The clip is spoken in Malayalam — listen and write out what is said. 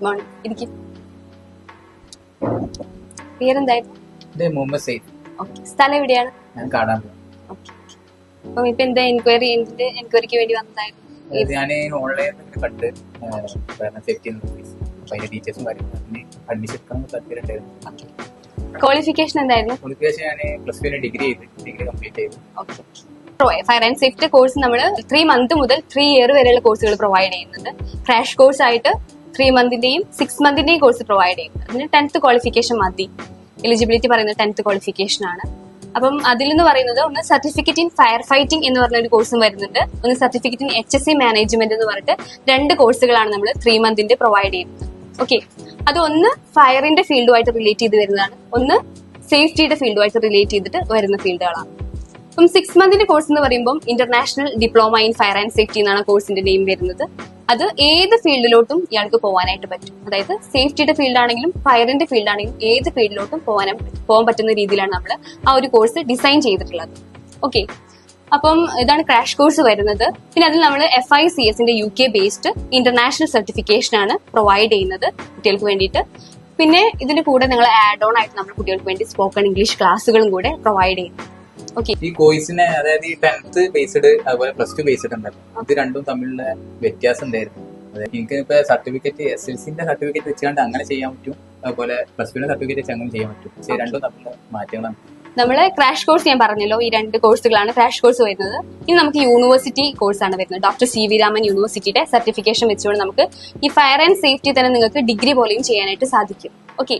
Good morning. എനിക്ക് പേരെന്തായിരുന്നു? മുഹമ്മദ് സൈഫ്. ഓക്കെ. സ്ഥലം എവിടെയാണ്? ഞാൻ കാണാൻ ഓക്കെ. അപ്പം ഇപ്പൊ എന്താ എൻക്വയറിക്ക് വേണ്ടി വന്നതായിരുന്നു? ഞാൻ ഓൺലൈനിൽ കണ്ട് സേഫ്റ്റി അപ്പൊ അതിന്റെ ടീച്ചേഴ്സും കാര്യങ്ങളും അഡ്മിഷൻ എടുക്കാൻ താല്പര്യമുണ്ടായിരുന്നു. ക്വാളിഫിക്കേഷൻ എന്തായിരുന്നു? ക്വാളിഫിക്കേഷൻ ഞാൻ +2 ഡിഗ്രി കംപ്ലീറ്റ് ചെയ്തു. Okay. Fire and safety course നമ്മൾ 3 മന്ത് മുതൽ 3 ഇയർ വരെയുള്ള കോഴ്സുകൾ പ്രൊവൈഡ് ചെയ്യുന്നുണ്ട്. ക്രാഷ് കോഴ്സ് ആയിട്ട് 3 മന്തിന്റെയും 6 മന്തിന്റെയും കോഴ്സ് പ്രൊവൈഡ് ചെയ്യുന്നത്. അതിന് 10th ക്വാളിഫിക്കേഷൻ മതി. എലിജിബിലിറ്റി പറയുന്നത് 10th ക്വാളിഫിക്കേഷൻ ആണ്. അപ്പം അതിൽ നിന്ന് പറയുന്നത് ഒന്ന് സർട്ടിഫിക്കറ്റ് ഇൻ ഫയർ ഫൈറ്റിംഗ് എന്ന് പറഞ്ഞ ഒരു കോഴ്സും വരുന്നുണ്ട്. ഒന്ന് സർട്ടിഫിക്കറ്റ് ഇൻ HSC മാനേജ്മെന്റ് എന്ന് പറഞ്ഞിട്ട് 2 കോഴ്സുകളാണ് നമ്മൾ 3 മന്തിന്റെ പ്രൊവൈഡ് ചെയ്യുന്നത്. ഓക്കെ. അത് ഒന്ന് ഫയറിന്റെ ഫീൽഡുമായിട്ട് റിലേറ്റ് ചെയ്ത് വരുന്നതാണ്, ഒന്ന് സേഫ്റ്റിയുടെ ഫീൽഡുമായിട്ട് റിലേറ്റ് ചെയ്തിട്ട് വരുന്ന ഫീൽഡുകളാണ്. അപ്പം 6 മന്തിന്റെ കോഴ്സ് എന്ന് പറയുമ്പോൾ international diploma in fire and safety എന്നാണ് കോഴ്സിന്റെ നെയിം വരുന്നത്. അത് ഏത് ഫീൽഡിലോട്ടും ഇയാൾക്ക് പോകാനായിട്ട് പറ്റും. അതായത് സേഫ്റ്റിയുടെ ഫീൽഡ് ആണെങ്കിലും ഫയറിന്റെ ഫീൽഡ് ആണെങ്കിലും ഏത് ഫീൽഡിലോട്ടും പോകാൻ പറ്റുന്ന രീതിയിലാണ് നമ്മൾ ആ ഒരു കോഴ്സ് ഡിസൈൻ ചെയ്തിട്ടുള്ളത്. ഓക്കെ. അപ്പം ഇതാണ് ക്രാഷ് കോഴ്സ് വരുന്നത്. പിന്നെ അതിൽ നമ്മൾ FICSന്റെ UK ബേസ്ഡ് ഇന്റർനാഷണൽ സർട്ടിഫിക്കേഷൻ ആണ് പ്രൊവൈഡ് ചെയ്യുന്നത് കുട്ടികൾക്ക് വേണ്ടിയിട്ട്. പിന്നെ ഇതിന്റെ കൂടെ നിങ്ങൾ ആഡ് ഓൺ ആയിട്ട് നമ്മൾ കുട്ടികൾക്ക് വേണ്ടി സ്പോക്കൺ ഇംഗ്ലീഷ് ക്ലാസ്സുകളും കൂടെ പ്രൊവൈഡ് ചെയ്യുന്നു. ഈ കോഴ്സിന് അതായത് ഈ 10th ബേസ്ഡ് അതുപോലെ +2 ബേസ്ഡ് ഉണ്ടല്ലോ, ഇത് രണ്ടും തമ്മിലുള്ള വ്യത്യാസം എന്തായിരുന്നു? അതായത് എനിക്ക് ഇപ്പൊ സർട്ടിഫിക്കറ്റ് SLCന്റെ സർട്ടിഫിക്കറ്റ് വെച്ചുകൊണ്ട് അങ്ങനെ ചെയ്യാൻ പറ്റും, അതുപോലെ +2 സർട്ടിഫിക്കറ്റ് വെച്ച് അങ്ങനെ ചെയ്യാൻ പറ്റും. പക്ഷേ രണ്ടും തമ്മിലുള്ള മാറ്റങ്ങളാണ്. നമ്മള് ക്രാഷ് കോഴ്സ് ഞാൻ പറഞ്ഞല്ലോ, ഈ 2 കോഴ്സുകളാണ് ക്രാഷ് കോഴ്സ് വരുന്നത്. ഇനി നമുക്ക് യൂണിവേഴ്സിറ്റി കോഴ്സാണ് വരുന്നത്. ഡോക്ടർ CV രാമൻ യൂണിവേഴ്സിറ്റിയുടെ സർട്ടിഫിക്കേഷൻ വെച്ചുകൊണ്ട് നമുക്ക് ഈ ഫയർ ആൻഡ് സേഫ്റ്റി തന്നെ നിങ്ങൾക്ക് ഡിഗ്രി പോലെയും ചെയ്യാനായിട്ട് സാധിക്കും. ഓക്കെ.